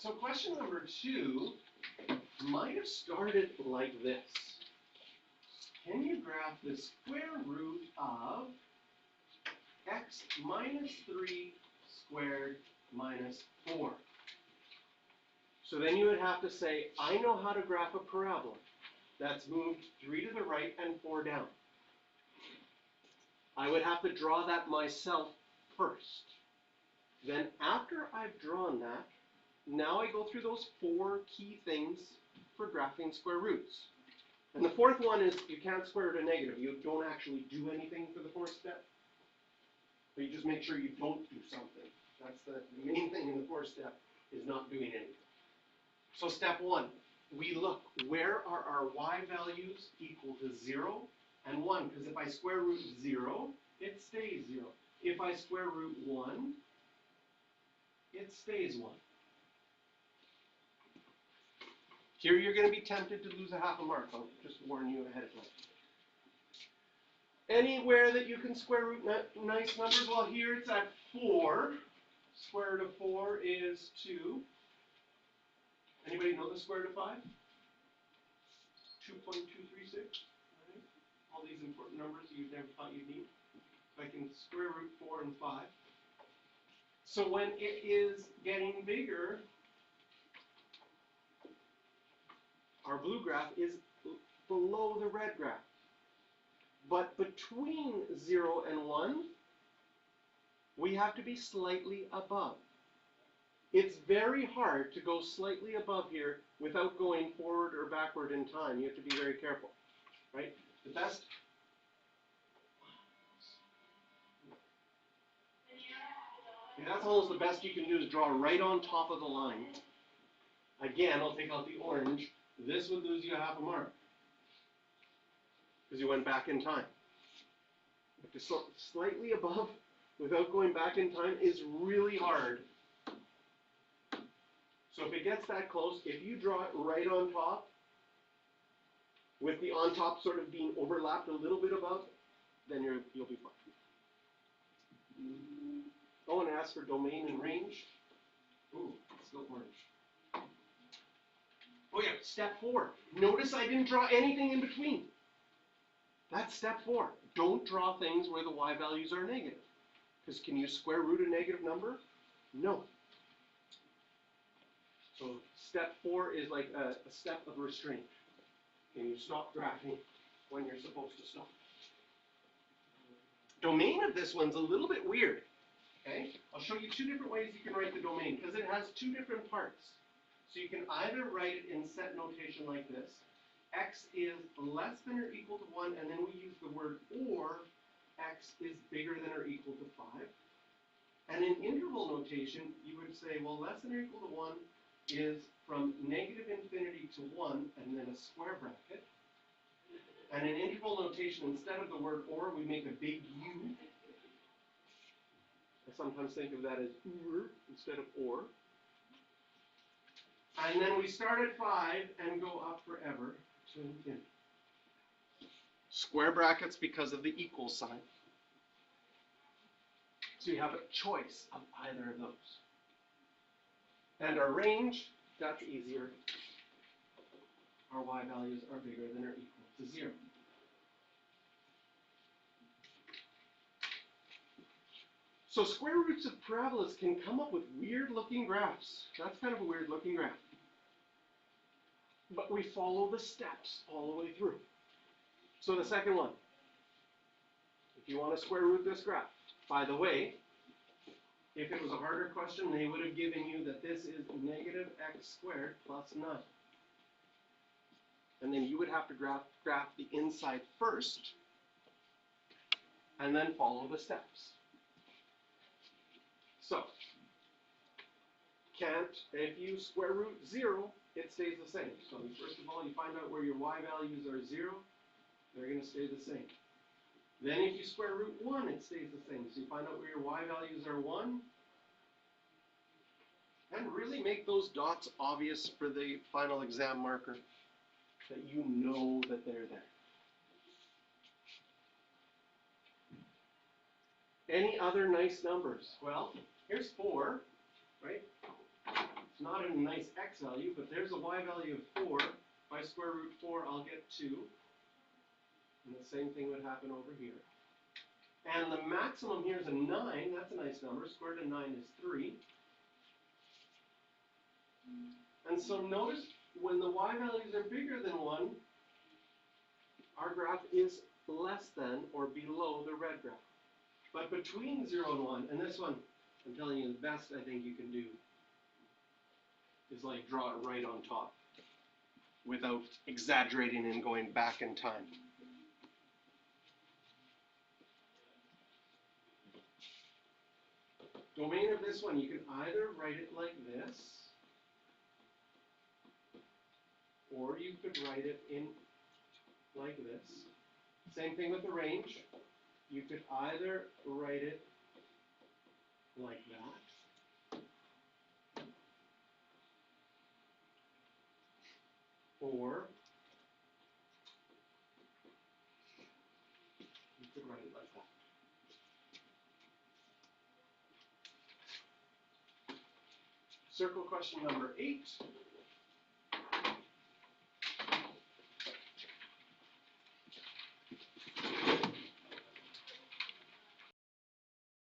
So question number 2 might have started like this. Can you graph the square root of x minus 3 squared minus 4? So then you would have to say, I know how to graph a parabola that's moved 3 to the right and 4 down. I would have to draw that myself first. Then after I've drawn that, now I go through those 4 key things for graphing square roots. And the fourth one is you can't square root a negative. You don't actually do anything for the fourth step. But you just make sure you don't do something. That's the main thing in the fourth step, is not doing anything. So step 1, we look, where are our y values equal to 0 and 1? Because if I square root 0, it stays 0. If I square root 1, it stays 1. Here you're going to be tempted to lose a half a mark. I'll just warn you ahead of time. Anywhere that you can square root nice numbers, well here it's at 4. Square root of 4 is 2. Anybody know the square root of 5? 2.236. Right? All these important numbers you never thought you'd need. I can square root 4 and 5. So when it is getting bigger, our blue graph is below the red graph. But between 0 and 1, we have to be slightly above. It's very hard to go slightly above here without going forward or backward in time. You have to be very careful, right? The best. Yeah, that's almost the best you can do, is draw right on top of the line. Again, I'll take out the orange. This would lose you a half a mark, because you went back in time. But to slightly above without going back in time is really hard. So if it gets that close, if you draw it right on top, with the on top sort of being overlapped a little bit above, then you'll be fine. Oh, and ask for domain and range. Ooh, still orange. Oh yeah, step 4. Notice I didn't draw anything in between. That's step 4. Don't draw things where the y values are negative. Because can you square root a negative number? No. So step 4 is like a step of restraint. Can you stop graphing when you're supposed to stop? Domain of this one's a little bit weird. Okay? I'll show you 2 different ways you can write the domain, because it has 2 different parts. So you can either write it in set notation like this. X is less than or equal to 1, and then we use the word or. X is bigger than or equal to 5. And in interval notation, you would say, well, less than or equal to 1 is from negative infinity to 1, and then a square bracket. And in interval notation, instead of the word or, we make a big U. I sometimes think of that as ur instead of or. And then we start at 5 and go up forever to infinity. Square brackets because of the equal sign. So you have a choice of either of those. And our range, that's easier. Our y values are bigger than or equal to 0. So square roots of parabolas can come up with weird looking graphs. That's kind of a weird looking graph. But we follow the steps all the way through. So the second one, if you want to square root this graph, by the way, if it was a harder question, they would have given you that this is negative x squared plus 9. And then you would have to graph the inside first, and then follow the steps. So, if you square root 0, it stays the same. So first of all, you find out where your y values are 0. They're going to stay the same. Then if you square root 1, it stays the same. So you find out where your y values are 1. And really make those dots obvious for the final exam marker, that you know that they're there. Any other nice numbers? Well, here's 4, right? It's not a a nice x value, but there's a y value of 4. If I square root 4, I'll get 2. And the same thing would happen over here. And the maximum here is a 9. That's a nice number. Square root of 9 is 3. And so notice when the y values are bigger than 1, our graph is less than or below the red graph. But between 0 and 1, and this one, I'm telling you, the best I think you can do is like draw it right on top without exaggerating and going back in time. Domain of this one, you can either write it like this, or you could write it in like this. Same thing with the range. You could either write it like that, or you could write it like that. Circle question number 8.